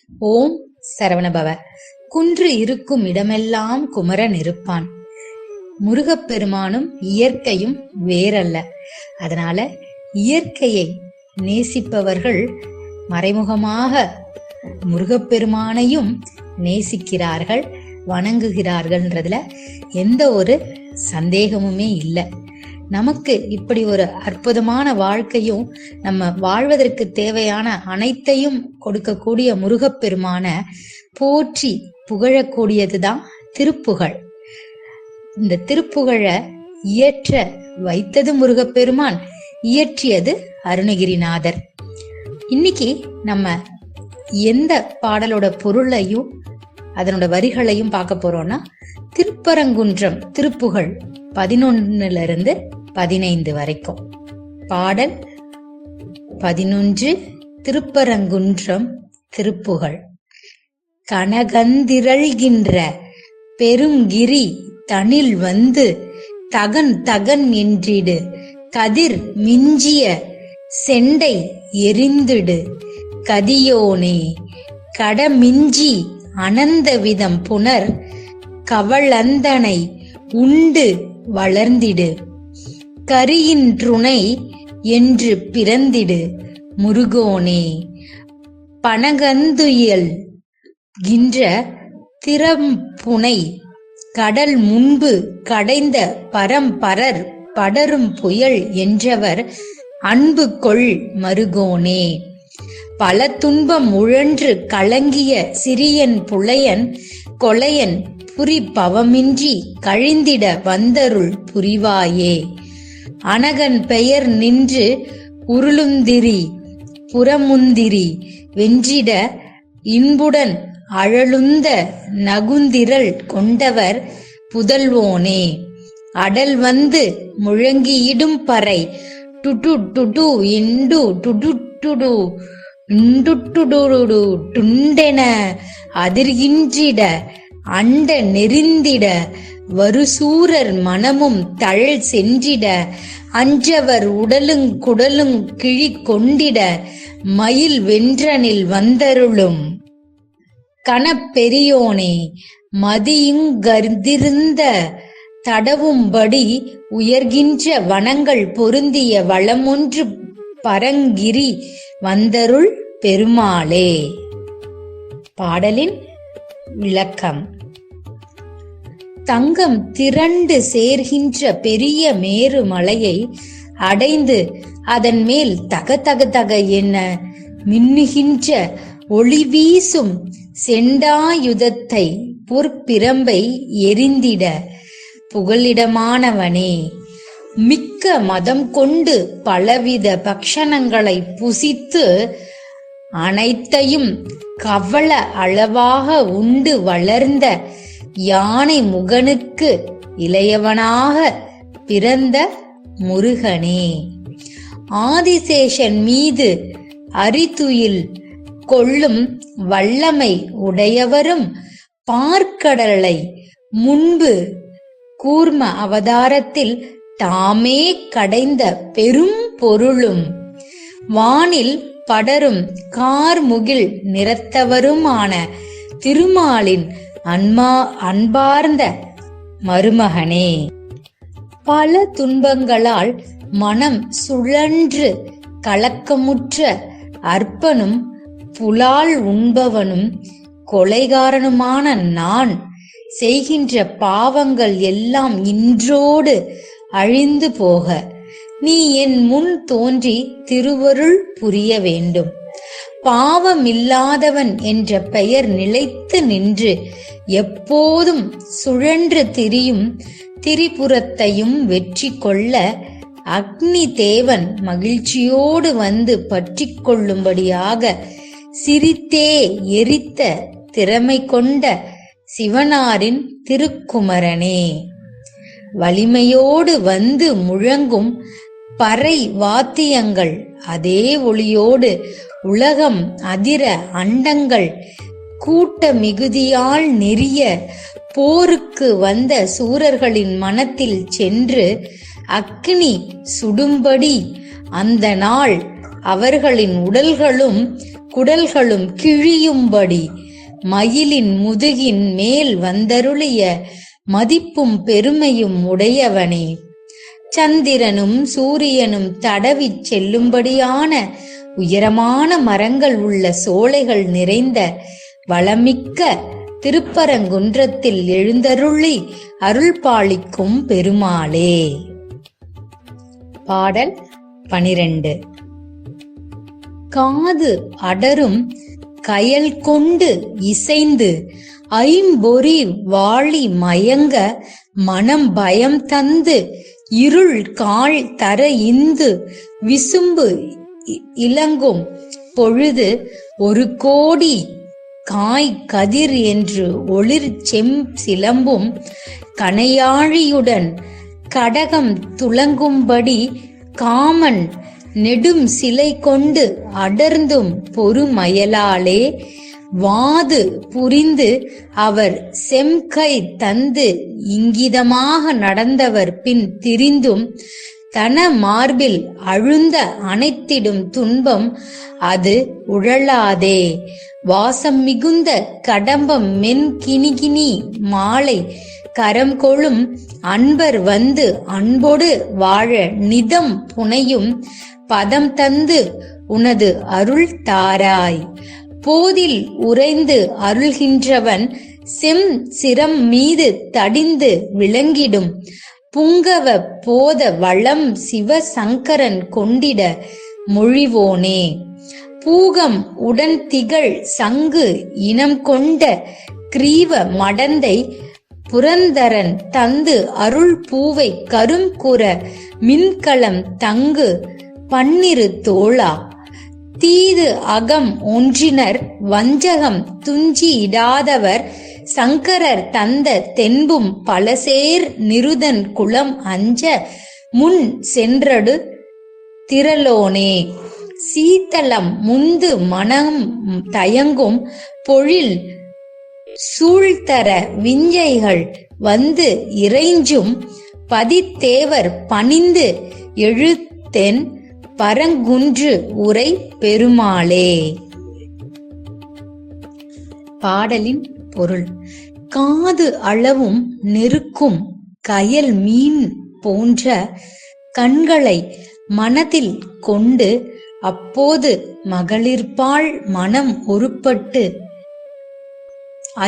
ஓம் சரவணபவ. குன்று இருக்கும் இடமெல்லாம் குமரன் இருப்பான். முருகப்பெருமானும் இயற்கையும் வேறல்ல. அதனால இயற்கையை நேசிப்பவர்கள் மறைமுகமாக முருகப்பெருமானையும் நேசிக்கிறார்கள், வணங்குகிறார்கள்ன்றதுல எந்த ஒரு சந்தேகமுமே இல்லை. நமக்கு இப்படி ஒரு அற்புதமான வாழ்க்கையும் நம்ம வாழ்வதற்கு தேவையான அனைத்தையும் கொடுக்கக்கூடிய முருகப்பெருமான போற்றி புகழக்கூடியதுதான் திருப்புகழ். இந்த திருப்புகழை இயற்ற வைத்தது முருகப்பெருமான், இயற்றியது அருணகிரிநாதர். இன்னைக்கு நம்ம எந்த பாடலோட பொருளையும் அதனோட வரிகளையும் பார்க்க போறோம்னா, திருப்பரங்குன்றம் திருப்புகழ் 11 15 வரைக்கும். பாடல் 11 திருப்பரங்குன்றம் திருப்புகழ். கனகந்திரள்கின்ற பெருங்கிரி தனில் வந்து தகன் தகன் என்றிடு, கதிர் மிஞ்சிய செண்டை எரிந்திடு கதியோனே, கடமிஞ்சி அனந்தவிதம் புனர் கவளந்தனை உண்டு வளர்ந்திடு, கரியின்றுணை என்று பிறந்திடு முருகோனே, பனகந்துயல் கின்ற திறம்புனை கடல் முன்பு கடைந்த பரம்பரர் படரும் புயல் என்றவர் அன்பு கொள் மருகோனே, பல துன்பம் உழன்று கலங்கிய சிறியன் புலையன் கொலையன் புரி பவமின்றி கழிந்திட வந்தருள் புரிவாயே, அனகன் பெயர் நின்று உருளுந்திரி புறமுந்திரி வென்றிட இன்புடன் அழலுந்த நகுந்திரள் கொண்டவர் புதல்வோனே, அடல் வந்து முழங்கியிடும் பறை டுடு டுடு இண்டு டுடு டுடு இண்டுடுடு துண்டென அதிர்கின்றிட அண்ட நெறிந்திட வருசூரர் மனமும் தழல் சென்றிட அஞ்சவர் உடலுங் குடலுங் கிழி கொண்டிட மயில் வென்றனில் வந்தருளும் கணப்பெரியோனே, மதியுங்கர்ந்திருந்த தடவும்படி உயர்கின்ற வனங்கள் பொருந்திய வளமொன்று பரங்கிரி வந்தருள் பெருமாளே. பாடலின் விளக்கம். தங்கம் திரண்டு சேர்கின்ற பெரிய மேரு மலையை அடைந்து அதன் மேல் தக தக தக என மின்னுகின்ற ஒளி வீசும் செண்டாயுதத்தை பொற்பிரம்பை எரிந்திட புகலிடமானவனே, மிக்க மதம் கொண்டு பலவித பக்ஷணங்களை புசித்து அனைத்தையும் கவள அளவாக உண்டு வளர்ந்த யானை முகனுக்கு இளையவனாக பிறந்த முருகனே, ஆதிசேஷன் மீது அரிதுயில் கொள்ளும் வல்லமை உடையவரும் பார்க்கடலை முன்பு கூர்ம அவதாரத்தில் தாமே கடைந்த பெரும் பொருளும் வானில் படரும் கார்முகில் நிறத்தவருமான திருமாலின் அன்பார்ந்த மருமகனே, பல துன்பங்களால் மனம் சுழன்று கலக்கமுற்ற அற்பனும் புலால் உண்பவனும் கொலைகாரனுமான நான் செய்கின்ற பாவங்கள் எல்லாம் இன்றோடு அழிந்து போக நீ என் முன் தோன்றி திருவருள் புரிய வேண்டும். பாவமில்லாதவன் என்ற பெயர் நிலைத்து நின்று எப்போதும் சுழன்று திரியும் திரிபுரத்தையும் வெற்றி கொள்ள அக்னி தேவன் மகிழ்ச்சியோடு வந்து பற்றி கொள்ளும்படியாக சிரித்தே எரித்த திறமை கொண்ட சிவனாரின் திருக்குமரனே, வலிமையோடு வந்து முழங்கும் பறை வாத்தியங்கள் அதே ஒளியோடு உலகம் அதிர அண்டங்கள் கூட்ட மிகுதியால் நெறிய போருக்கு வந்த சூரர்களின் மனத்தில் சென்று அக்னி சுடும்படி அந்த நாள் அவர்களின் உடல்களும் குடல்களும் கிழியும்படி மயிலின் முதுகின் மேல் வந்தருளிய மதிப்பும் பெருமையும் உடையவனே. சந்திரனும் சூரியனும் தடவிச் செல்லும்படியான உயரமான மரங்கள் உள்ள சோலைகள் நிறைந்த வளமிக்க திருப்பரங்குன்றத்தில் எழுந்தருளி அருள் பாலிக்கும் பெருமாளே. பாடல் 12. காது அடரும் கயல் கொண்டு இசைந்து ஐம்பொறி வாழி மயங்க மனம் பயம் தந்து இருள் கால் தர இந்து விசும்பு இலங்கும் பொழுது ஒரு கோடி காய் கதிர் என்று ஒளிர் செம் சிலம்பும் கனையாழியுடன் கடகம் துலங்கும்படி காமன் நெடும் சிலை கொண்டு அடர்ந்தும் பொறுமயலாலே வாது புரிந்து அவர் செம்கை தந்து இங்கிதமாக நடந்தவர் பின் திரிந்தும் தன மார்பில் அழுந்த அனைத்திடும் துன்பம் அது உழலாதே. வாசம் மிகுந்த கடம்பம் மென் கிணிகினி மாலை கரம் கொளும் அன்பர் வந்து அன்போடு வாழ நிதம் புனையும் பதம் தந்து உனது அருள் தாராய். போதில் உறைந்து அருள்கின்றவன் செம் சிரம் மீது தடிந்து விளங்கிடும் புங்கவ போத வளம் சிவசங்கரன் கொண்டிட மொழிவோனே. பூகம் உடன் திகழ் சங்கு இனம் கொண்ட கிரீவ மடந்தை புரந்தரன் தந்து அருள் பூவை கருங்குற மின்கலம் தங்கு பன்னிரு தோளா. தீது அகம் ஒன்றினர் வஞ்சகம் துஞ்சி இடாதவர் சங்கரர் தந்த தென்பும் பலசேர் நிருதன் குலம் அஞ்ச முன் சென்றடு திரளோனே. சீத்தலம் முந்து மனம் தயங்கும் பொழில் சூழ்தர விஞ்சைகள் வந்து இறைஞ்சும் பதித்தேவர் பணிந்து எழுத்தென் பரங்குன்று உரை பெருமாளே. பாடலின் பொருள். காது அளவும் நெருக்கும் கயல் மீன் போன்ற கண்களை மனதில் கொண்டு அப்போது மகளிர்பால் மனம் ஒருப்பட்டு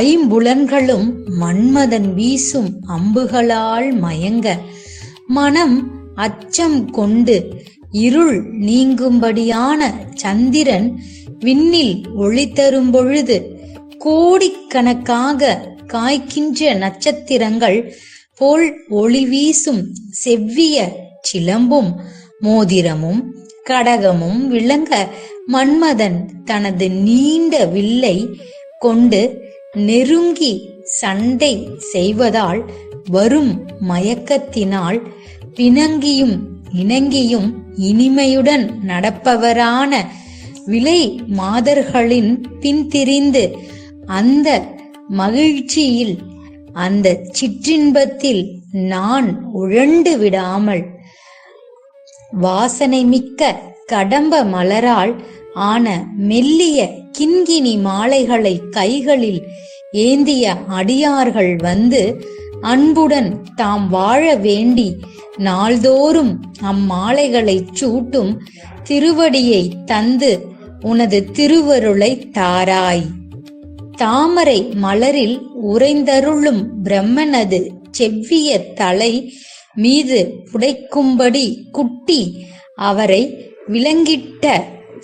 ஐம்புலன்களும் மன்மதன் வீசும் அம்புகளால் மயங்க மனம் அச்சம் கொண்டு இருள் நீங்கும்படியான சந்திரன் விண்ணில் ஒளி தரும் பொழுது கோடிக்கணக்காக காய்க்கின்ற நட்சத்திரங்கள் போல் ஒளி வீசும் செவ்விய சிலம்பும் மோதிரமும் கடகமும் விளங்க மன்மதன் தனது நீண்ட வில்லை கொண்டு நெருங்கி சண்டை செய்வதால் வரும் மயக்கத்தினால் பிணங்கியும் இணங்கியும் இனிமையுடன் நடப்பவரான விலை மாதர்களின் பின்திரிந்து அந்த மகிழ்ச்சியில் அந்த சிற்றின்பத்தில் நான் உழண்டு விடாமல் வாசனை மிக்க கடம்ப மலரால் ஆன மெல்லிய கிண்கிணி மாலைகளை கைகளில் ஏந்திய அடியார்கள் வந்து அன்புடன் தாம் வாழ வேண்டி நாள்தோறும் அம்மாலைகளை சூட்டும் திருவடியை தந்து உனது திருவருளை தாராய். தாமரை மலரில் உறைந்தருளும் பிரம்மனது செவ்விய தலை மீது புடைக்கும்படி குட்டி அவரை விளங்கிட்ட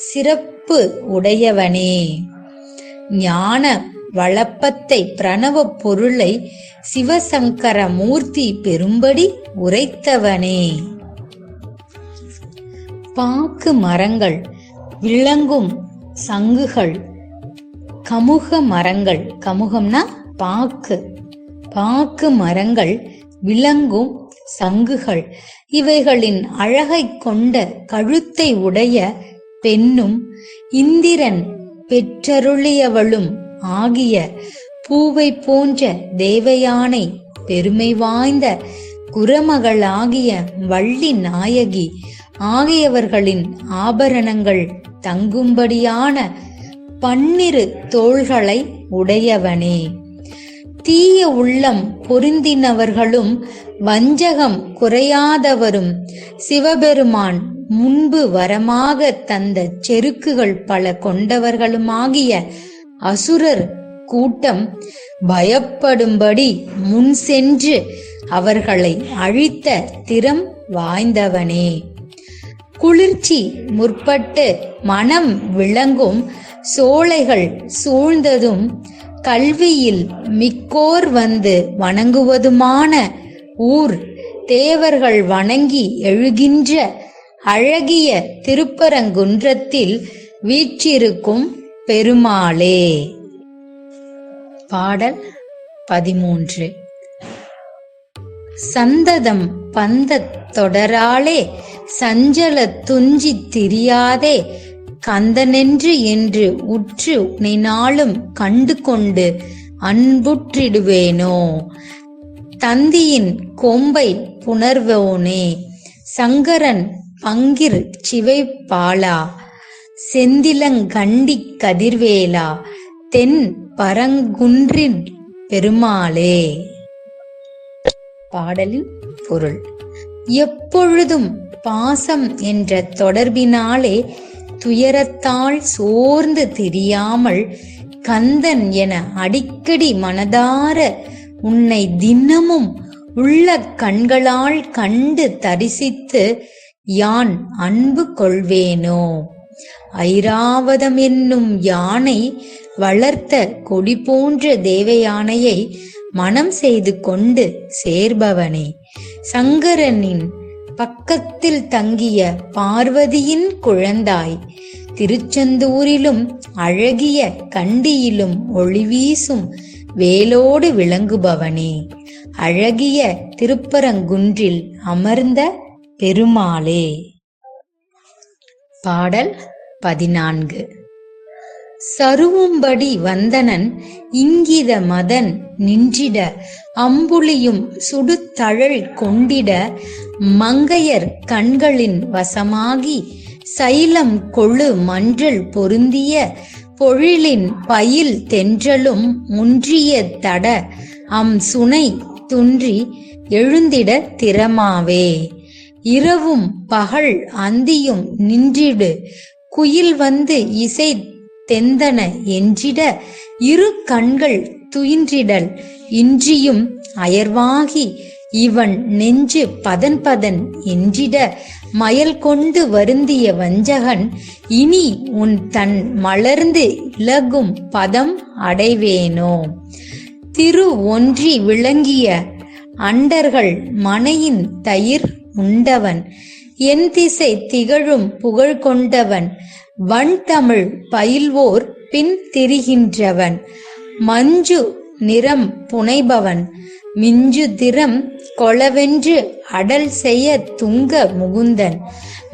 சிறப்பு உடையவனே. ஞான வளப்பத்தை பிரணவ பொருளை சிவசங்கர மூர்த்தி பெரும்படி உரைத்தவனே. பாக்கு மரங்கள் விளங்கும் சங்குகள் கமுக மரங்கள், கமுகம்னா பாக்கு, பாக்கு மரங்கள் விளங்கும் சங்குகள் இவைகளின் அழகை கொண்ட கழுத்தை உடைய பெண்ணும் இந்திரன் பெற்றருளியவளும் ஆகிய பூவை போன்ற தேவயானை பெருமை வாய்ந்த குரமகளாகிய வள்ளி நாயகி ஆகியவர்களின் ஆபரணங்கள் தங்கும்படியான பன்னிரு தோள்களை உடையவனே. தீய உள்ளம் பொருந்தினவர்களும் வஞ்சகம் குறையாதவரும் சிவபெருமான் முன்பு வரமாக தந்த செருக்குகள் பல கொண்டவர்களுமாகிய அசுரர் கூட்டம் பயப்படும்படி முன் சென்று அவர்களை அழித்த திறம் வாய்ந்தவனே. குளிர்ச்சி முற்பட்டு மனம் விளங்கும் சோலைகள் சூழ்ந்ததும் கல்வியில் மிக்கோர் வந்து வணங்குவதுமான ஊர் தேவர்கள் வணங்கி எழுகின்ற அழகிய திருப்பரங்குன்றத்தில் வீற்றிருக்கும் பெருமாளே. பாடல் 13. சந்ததம் பந்த தொடராலே சஞ்சல துஞ்சி திரியாதே கந்தனென்று என்று உற்று நினாலும் கண்டு கொண்டு அன்புற்றிடுவேனோ. தந்தியின் கொம்பை புணர்வோனே சங்கரன் பங்கிர் சிவை பாலா செந்திலங்கண்டி கதிர்வேலா தென் பரங்குன்றின் பெருமாளே. பாடலின் பொருள். எப்பொழுதும் பாசம் என்ற தொடர்பினாலே துயரத்தால் சோர்ந்து தெரியாமல் கந்தன் என அடிக்கடி மனதார உன்னை தினமும் உள்ள கண்களால் கண்டு தரிசித்து யான் அன்பு கொள்வேனோ. ஐராவதம் என்னும் யானை வளர்த்த கொடி போன்ற தேவயானையை மனம் செய்து கொண்டு சேர்பவனே. சங்கரனின் பக்கத்தில் தங்கிய பார்வதியின் குழந்தாய் திருச்செந்தூரிலும் அழகிய கண்டியிலும் ஒளி வீசும் வேலோடு விளங்குபவனே. அழகிய திருப்பரங்குன்றில் அமர்ந்த பெருமாளே. பாடல் 14. சருவும்படி வந்தனன் இங்கித மதன் நின்றிட அம்புலியும் சுடுதழல் கொண்டிட மங்கையர் கண்களின் வசமாகி சைலம் கொழு மன்றல் பொருந்திய பொழிலின் பயில் தென்றலும் முன்றிய தட சுனை துன்றி எழுந்திட திறமாவே. இரவும் பகல் அந்தியும் நின்றிடு குயில் வந்து இசை தெந்தன என்றிட இரு கண்கள் துயின்றிடல் இன்றியும் அயர்வாகி இவன் நெஞ்சு பதன் பதன் என்றிட மயல் கொண்டு வருந்திய வஞ்சகன் இனி உன் தன் மலர்ந்து இலகும் பதம் அடைவேனோ. திரு ஒன்றி விளங்கிய அண்டர்கள் மனையின் தயிர் உண்டவன் என் திசை திகழும் புகழ் கொண்டவன் வண்தமிழ் பயில்வோர் பின் திரிகின்றவன் மஞ்சு நிறம் புனைபவன் மிஞ்சு திறம் கொளவென்று அடல் செய்ய துங்க முகுந்தன்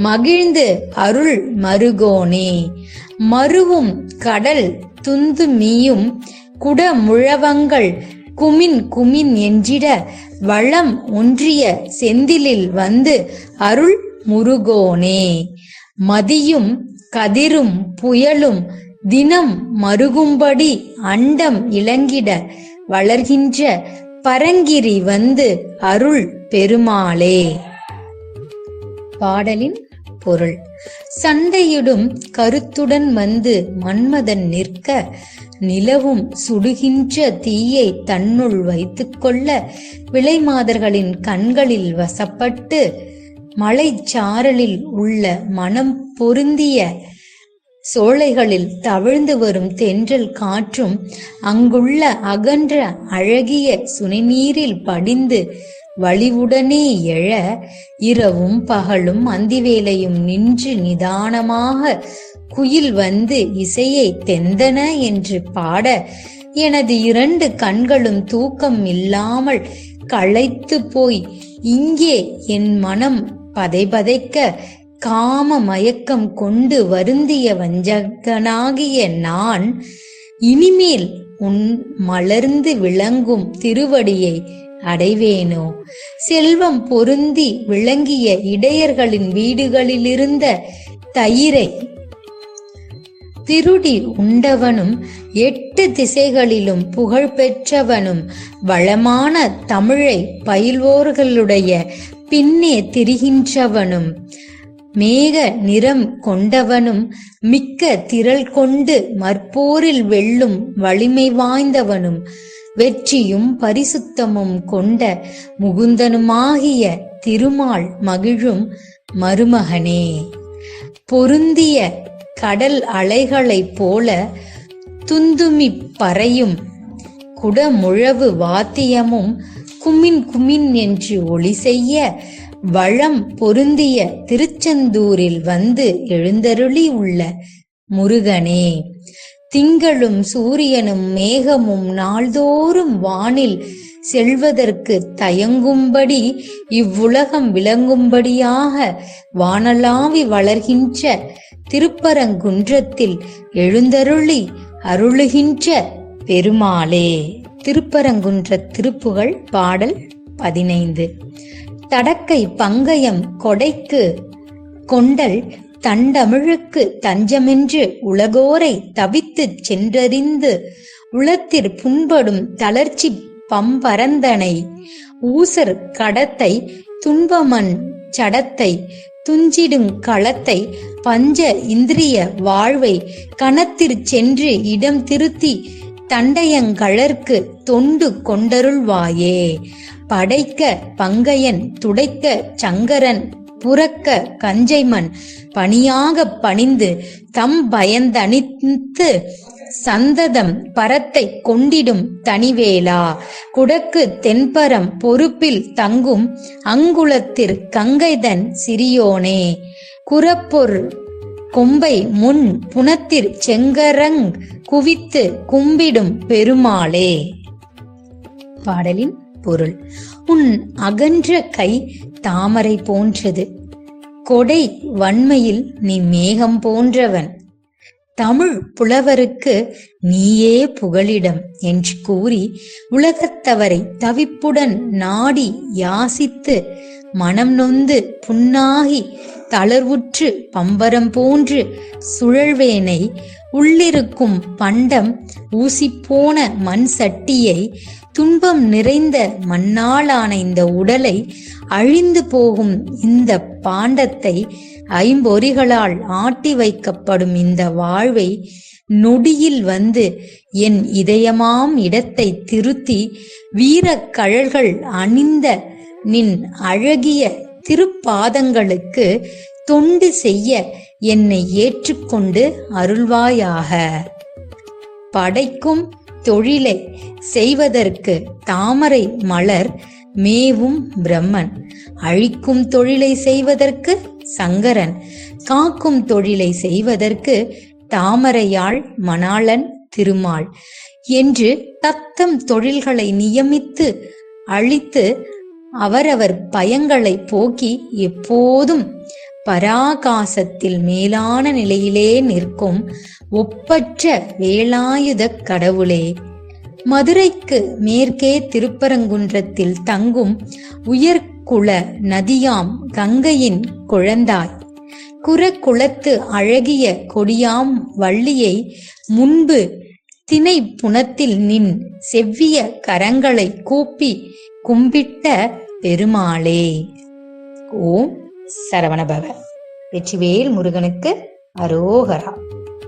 மகிழ்ந்து அருள் மருகோனே. மருவும் கடல் துந்து மீயும் குட முழவங்கள் குமின் குமின் என்றிட வளம் ஒன்றிய செந்திலில் வந்து அருள் முருகோனே. மதியும் கதிரும் புயலும் தினம் மருகும்படி அண்டம் இளங்கிட வளர்கின்ற பரங்கிரி வந்து அருள் பெருமாளே. பாடலின் பொருள். சண்டையிடும் கருத்துடன் வந்து மன்மதன் நிற்க நிலவும் சுடுகின்ற தீயை தன்னுள் வைத்துக்கொள்ள விலைமாதர்களின் கண்களில் வசப்பட்டு மலைச்சாரலில் உள்ள மனம் பொருந்திய சோலைகளில் தவிழ்ந்து வரும் தென்றல் காற்றும் அங்குள்ள அகன்ற அழகிய சுனைநீரில் படிந்து வலிவுடனே எழ இரவும் பகலும் அந்திவேளையும் நின்று நிதானமாக குயில் வந்து இசையை தெந்தன என்று பாட எனது 2 கண்களும் தூக்கம் இல்லாமல் களைத்து போய் இங்கே என் மனம் பதைபதைக்க காம மயக்கம் கொண்டு வருந்திய வஞ்சகனாகிய நான் இனிமேல் உன் மலர்ந்து விளங்கும் திருவடியை அடைவேனோ. செல்வம் பொருந்தி விளங்கிய இடையர்களின் வீடுகளிலிருந்த தயிரை திருடி உண்டவனும் 8 திசைகளிலும் புகழ் பெற்றவனும் வளமான தமிழை பயில்வோர்களுடைய பின்னே திரிகின்றவனும் மேக நிறம் கொண்டவனும் மிக்க திரள் கொண்டு மற்போரில் வெல்லும் வலிமை வாய்ந்தவனும் வெற்றியும் பரிசுத்தமும் கொண்ட முகுந்தனுமாகிய திருமால் மகிழும் மருமகனே. பொருந்திய கடல் அலைகளைப் போல துந்துமி பறையும் குடமுழவு வாத்தியமும் குமின் குமின் என்று ஒளி செய்ய வளம் பொருந்திய திருச்செந்தூரில் வந்து எழுந்தருளி உள்ள முருகனே. திங்களும் சூரியனும் மேகமும் நாள்தோறும் வானில் செல்வதற்கு தயங்கும்படி இவ்வுலகம் விளங்கும்படியாக வானளாவி வளர்கின்ற திருப்பரங்குன்றத்தில் எழுந்தருளி அருளுகின்ற பெருமாளே. திருப்பரங்குன்ற திருப்புகழ் பாடல் 15. தடக்கை பங்கயம் கொடைக்கு கொண்டல் தண்டமிழுக்கு தஞ்சமென்று உலகோரை தவித்துச் சென்றறிந்து உளத்திற் புண்படும் தளர்ச்சி பம்பரந்தனை ஊசர் கடத்தை துன்பமன் சடத்தை துஞ்சிடுங் களத்தை பஞ்ச இந்திரிய வாழ்வை கணத்திற் சென்று இடம் திருத்தி தண்டையங்கழற்கு தொண்டு கொண்டருள்வாயே. படைக்க பங்கையன் துடைக்க சங்கரன் புறக்க கஞ்சைமன் பணியாக பணிந்து தம் பயந்தணித்து சந்ததம் பரத்தை கொண்டிடும் தனிவேலா. குடக்கு தென்பரம் பொறுப்பில் தங்கும் அங்குலத்திற் கங்கைதன் சிறியோனே. குரப்பொர் கொம்பை முன் புனத்திற் செங்கரங் குவித்து கும்பிடும் பெருமாளே. பாடலின் பொருள். உன் அகன்ற கை தாமரை போன்றது, கொடை வன்மையில் நீ மேகம் போன்றவன். தமிழ் புலவருக்கு நீயே புகலிடம் என்று கூறி உலகத்தவரை தவிப்புடன் நாடி யாசித்து மனம் நொந்து புண்ணாகி தளர்வுற்று பம்பரம் போன்று சுழல்வேனை உள்ளிருக்கும் பண்டம் ஊசிப்போன மண் சட்டியை துன்பம் நிறைந்த மண்ணாலான இந்த உடலை அழிந்து போகும் இந்த பாண்டத்தை ஐம்பொறிகளால் ஆட்டி வைக்கப்படும் இந்த வாழ்வை நொடியில் வந்து என் இதயமாம் இடத்தை திருத்தி வீரக்கழல்கள் அணிந்த நின் அழகிய திருப்பாதங்களுக்கு தொண்டு செய்ய என்னை ஏற்றுக்கொண்டு அருள்வாயாக. படைக்கும் தொழிலை செய்வதற்கு தாமரை மலர் மேவும் பிரம்மன், அழிக்கும் தொழிலை செய்வதற்கு சங்கரன், காக்கும் தொழிலை செய்வதற்கு தாமரையாள் மணாளன் திருமால் என்று தத்தம் தொழில்களை நியமித்து அழித்து அவரவர் பயங்களை போக்கி எப்போதும் பராகாசத்தில் மேலான நிலையிலே நிற்கும் ஒப்பற்ற வேலாயுத கடவுளே. மதுரைக்கு மேற்கே திருப்பரங்குன்றத்தில் தங்கும் உயர்குல நதியாம் கங்கையின் குழந்தாய், குரக்குளத்து அழகிய கொடியாம் வள்ளியை முன்பு திணை புனத்தில் நின் செவ்விய கரங்களை கூப்பி கும்பிட்ட பெருமாளே. ஓம் சரவணபவ. வெற்றிவேல் முருகனுக்கு அரோகரா.